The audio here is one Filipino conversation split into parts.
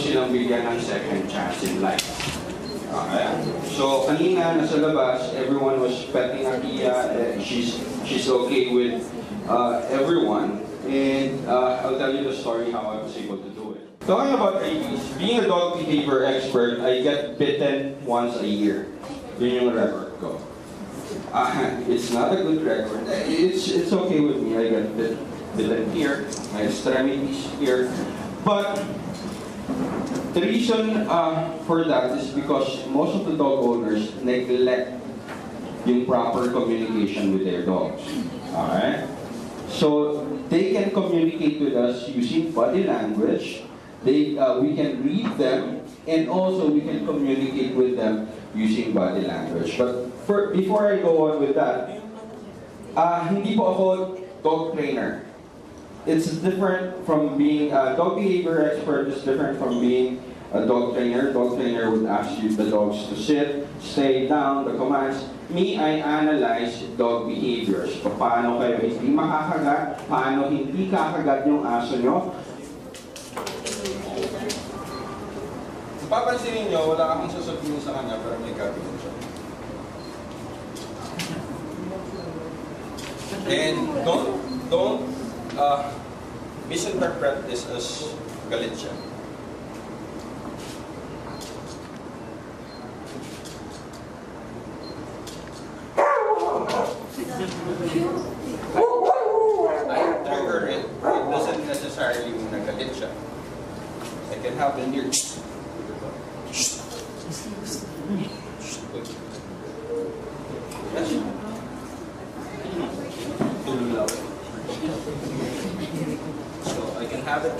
silang bigyan ng second chance in life. Okay? So, kanina, nasa labas, everyone was petting Akia. She's okay with everyone. And I'll tell you the story how I was able to do it. Talking about rabies, being a dog behavior expert, I get bitten once a year. Yun yung record ko. It's not a good record. It's okay with me. I get bitten here, my extremities here. But the reason for that is because most of the dog owners neglect yung proper communication with their dogs. Alright? So they can communicate with us using body language. We can read them, and also we can communicate with them using body language. But before I go on with that, hindi po ako dog trainer. It's different from being a dog behavior expert. It's different from being a dog trainer. Dog trainer would ask you the dogs to sit, stay down, the commands. Me, I analyze dog behaviors. Paano kayo hindi makakagat, paano hindi kakagat yung aso nyo. Papansinin nyo, wala akong sasabihin sa kanya pero may gagawin siya. And don't misinterpret this as galit siya. I trigger it. It doesn't necessarily mean na galit siya. I can have the near. So I can have it.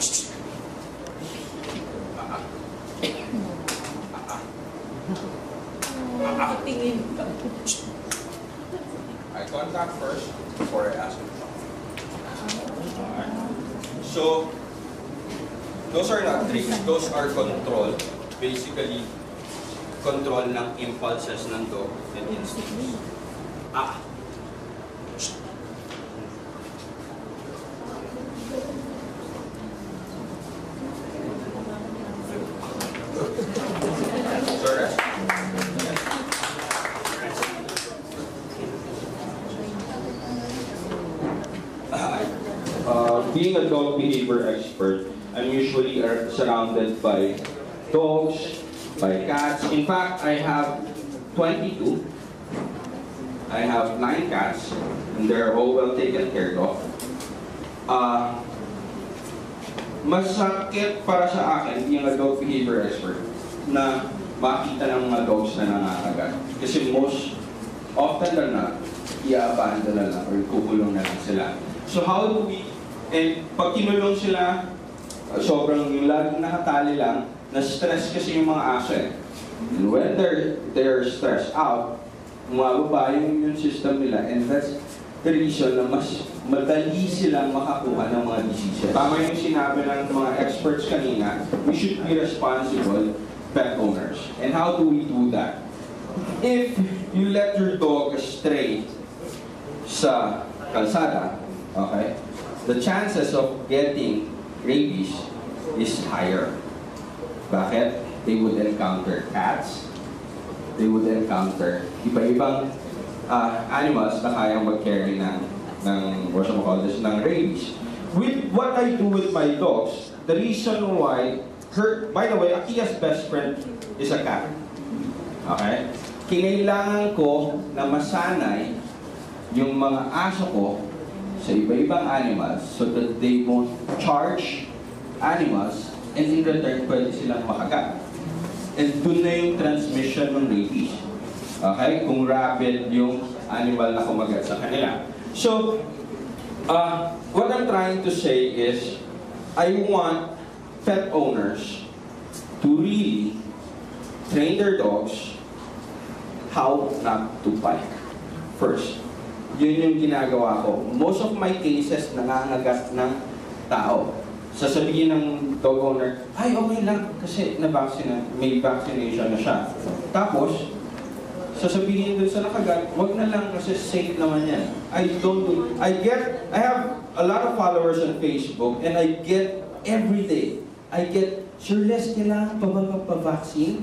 I contact first before I ask him. So those are not tricks, those are control. Basically, control ng impulses ng dog and instincts. Being a dog behavior expert, I'm usually surrounded by dogs, by cats. In fact, I have 22. I have 9 cats, and they're all well taken care of. Masakit para sa akin, being a dog behavior expert, na makita ng mga dogs na nangangagat. Kasi most often than not, i-abandon na lang or kukulong na lang sila. So how do we, and pag kinulong sila, sobrang yung laging nakatali lang, na-stress kasi yung mga aso eh. And when they're stressed out, umababa yung immune system nila, and that's the reason na mas madali silang makakuha ng mga diseases. Tama yung sinabi ng mga experts kanina, we should be responsible pet owners. And how do we do that? If you let your dog stray sa kalsada, okay, the chances of getting rabies is higher. Bakit? They would encounter cats, they would encounter iba-ibang animals na kayang mag-carry ng ng rabies. With what I do with my dogs, the reason why, by the way, Akia's best friend is a cat. Okay? Kinailangan ko na masanay yung mga aso ko sa iba-ibang animals so that they won't charge animals and in return pwede silang makagat. And dun na yung transmission ng rabies. Okay? Kung rapid yung animal na kumagat sa kanila. So, what I'm trying to say is, I want pet owners to really train their dogs how not to bite. First, yun yung ginagawa ko. Most of my cases nangangagat ng tao. Sasabihin ng dog owner, ay okay lang kasi may vaccination na siya. Tapos, sasabihin dun sa nakagat, wag na lang kasi safe naman yan. I have a lot of followers on Facebook and I get every day, I get Sir Les, kailangan pa ba magpa-vaccine?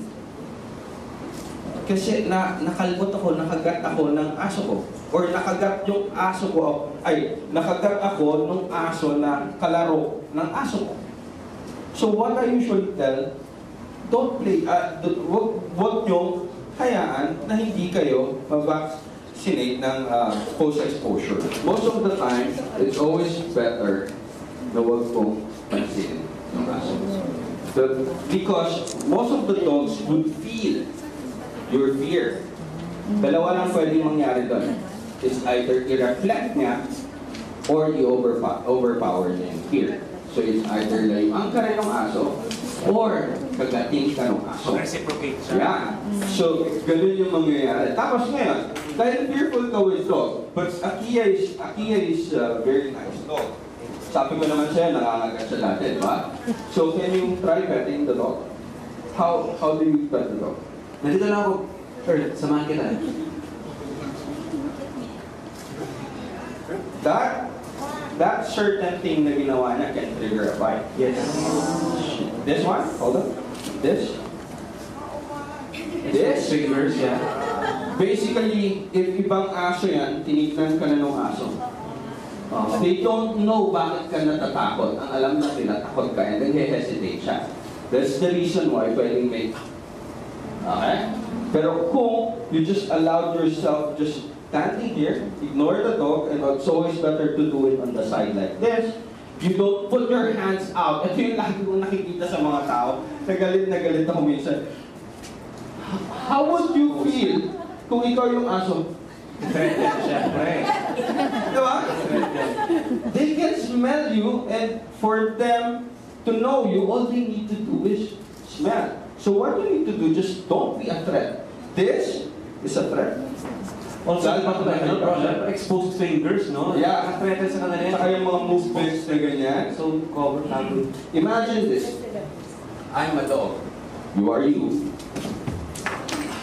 Kasi nakalbot ako, nakagat ako ng aso ko. Or nakagat yung aso ko, nakagat ako ng aso na kalaro ng aso ko. So what I usually tell, don't play, wag nyo hayaan na hindi kayo mag-vaccinate ng post-exposure. Most of the time, it's always better na wag pong pansinin yung aso. Because most of the dogs would feel your fear. Dalawa lang pwedeng mangyari doon. It's either i-reflect niya or i-overpower niya yung fear. So it's either na yung angka rin ng aso or kagating ka ng aso. Reciprocate siya. Yeah. So, ganun yung mangyayari. Tapos ngayon, dahil fearful ka with dog, but Akiya is a very nice dog. Sabi ko naman siya, nangangagat siya dati, di ba? So, can you try petting the dog? How do you pet the dog? Nandito lang ako. Earth, samahan kita. That certain thing na ginawa niya can trigger a bite. Yes. This one? Hold on. This? Triggers, yeah. Basically, if ibang aso yan, tinignan ka na ng aso. They don't know bakit ka natatakot. Ang alam na nila, takot ka and nag-hesitate siya. That's the reason why pwedeng may... Okay? Pero kung you just allowed yourself just standing here, ignore the dog, and it's always better to do it on the side like this. You don't put your hands out. Ito yung lagi kong nakikita sa mga tao. Na galit ako minsan. How would you feel kung ikaw yung aso? Threatened, syempre. Diba? They can smell you, and for them to know you, all they need to do is smell. So what you need to do, just don't be a threat. This is a threat. Also, exposed fingers, no? Yeah. Nakathreaten sa kanila. Saka yung mga movements na ganyan. So, cover tago. Imagine this. I'm a dog. You are you.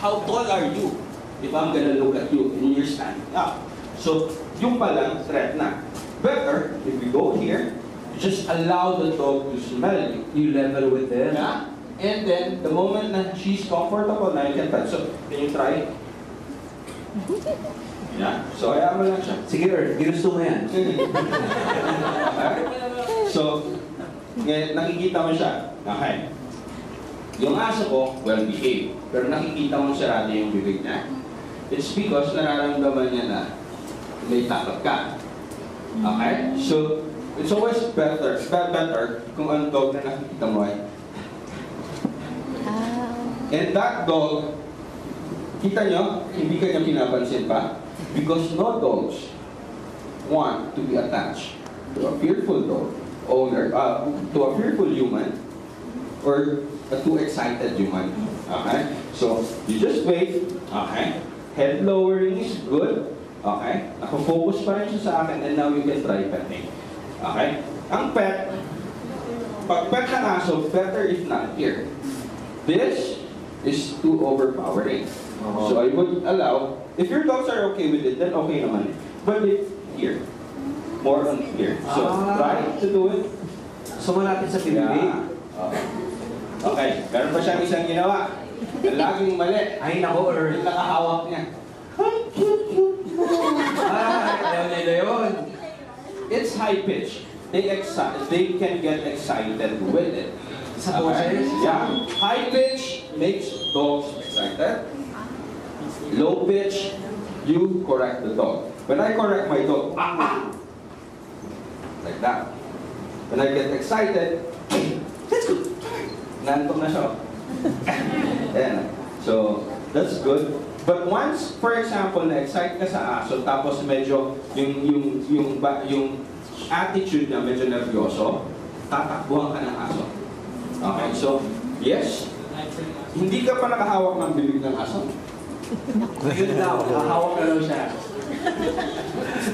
How tall are you? If I'm gonna look at you and you're standing up. So, yung palang threat na. Better, if you go here, just allow the dog to smell you. You level with them. Yeah? And then, the moment na she's comfortable na, you can touch. So, can you try? Yeah? So, ayaw mo lang siya. Sige, Earth, ginusto mo yan. So, ngayon, nakikita mo siya. Okay. Yung aso ko, well behaved. Pero nakikita mo siya rati yung bibig niya. It's because nararamdaman niya na may takot ka. Okay? So, it's always better kung ang dog na nakikita mo ay. And that dog, kita nyo, hindi ka niya pinapansin pa. Because no dogs want to be attached to a fearful dog owner, to a fearful human, or a too excited human. Okay? So, you just wait. Okay? Head lowering is good. Okay? Nakafocus pa rin siya sa akin, and now you can try petting. Okay? Ang pet, pag pet ng aso, better if not here. This is too overpowering. So I would allow, if your dogs are okay with it, then okay naman. But if here, more on here. So try to do it. So, malapit sa bibig. Yeah. Okay, meron pa siyang isang ginawa. Laging mali. Ay, nako, Earth. Yung nakahawak niya. Ayaw nila yun. It's high pitch. They can get excited with it. Sa poses? Yeah. High pitch makes dogs excited. Low pitch, you correct the dog. When I correct my dog, like that. When I get excited, let's go. Nantok na siya. Ayan. So, that's good. But once, for example, na-excite ka sa aso, tapos medyo yung attitude niya medyo nervyoso, tatakbuhan ka ng aso. Okay, so, yes, hindi ka pa nakahawak ng bibig ng aso. Yun daw, hahawak na daw siya.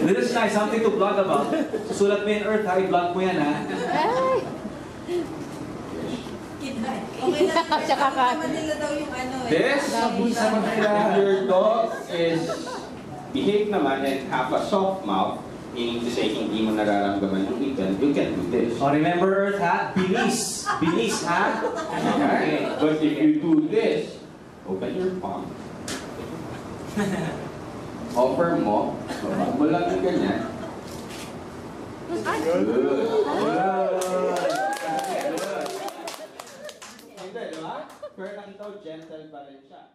This is nice, something to blog about. Susulat mo yung Earth, ha? I-blog mo yan, ha? Okay lang. Naman nila daw yung ano eh. This, if your dog is behave naman and have a soft mouth, Meaning to say, hindi mo nararamdaman yung ngipin, you can do this. Oh, remember Earth ha? Bilis. Bilis ha? Okay. But if you do this, open your palm. Offer mo, baba mo lang yung ganyan. Good. Hindi, di ba? Pero nakita ko, gentle pa rin siya.